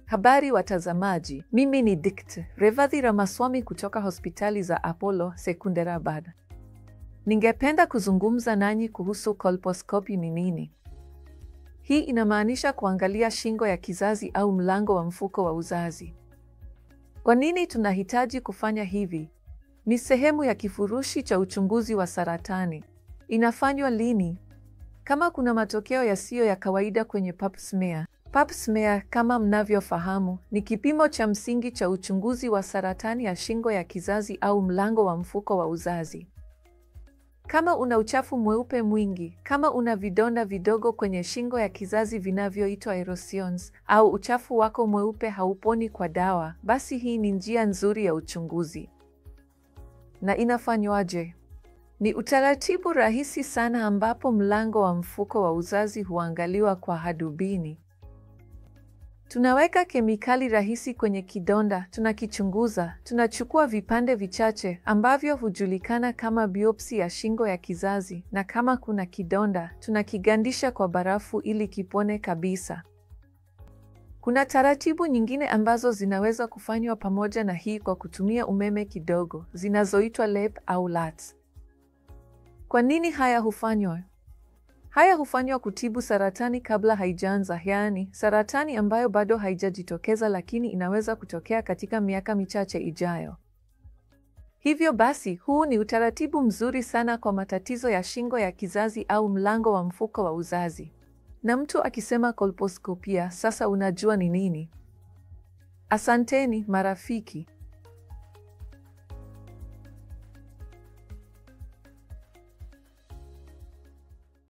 Habari watazamaji, mimi ni Dkt. Revathi Ramaswamy kutoka hospitali za Apollo Secunderabad. Ningependa kuzungumza nanyi kuhusu kolposkopi ni nini. Hii inamaanisha kuangalia shingo ya kizazi au mlango wa mfuko wa uzazi. Kwa nini tunahitaji kufanya hivi? Ni sehemu ya kifurushi cha uchunguzi wa saratani. Inafanywa lini? Kama kuna matokeo yasiyo ya kawaida kwenye pap smear. Pap smear, kama mnavyofahamu, ni kipimo cha msingi cha uchunguzi wa saratani ya shingo ya kizazi au mlango wa mfuko wa uzazi. Kama una uchafu mweupe mwingi, kama una vidonda vidogo kwenye shingo ya kizazi vinavyoitwa erosions, au uchafu wako mweupe hauponi kwa dawa, basi hii ni njia nzuri ya uchunguzi. Na inafanywaje? Ni utaratibu rahisi sana ambapo mlango wa mfuko wa uzazi huangaliwa kwa hadubini. Tunaweka kemikali rahisi kwenye kidonda, tunakichunguza, tunachukua vipande vichache ambavyo hujulikana kama biopsi ya shingo ya kizazi, na kama kuna kidonda, tunakigandisha kwa barafu ili kipone kabisa. Kuna taratibu nyingine ambazo zinaweza kufanywa pamoja na hii kwa kutumia umeme kidogo, zinazoitwa LAP au LATS. Kwa nini haya hufanywa? Haya hufanywa kutibu saratani kabla haijaanza, yaani saratani ambayo bado haijajitokeza lakini inaweza kutokea katika miaka michache ijayo. Hivyo basi, huu ni utaratibu mzuri sana kwa matatizo ya shingo ya kizazi au mlango wa mfuko wa uzazi. Na mtu akisema kolposkopia, sasa unajua ni nini? Asanteni marafiki.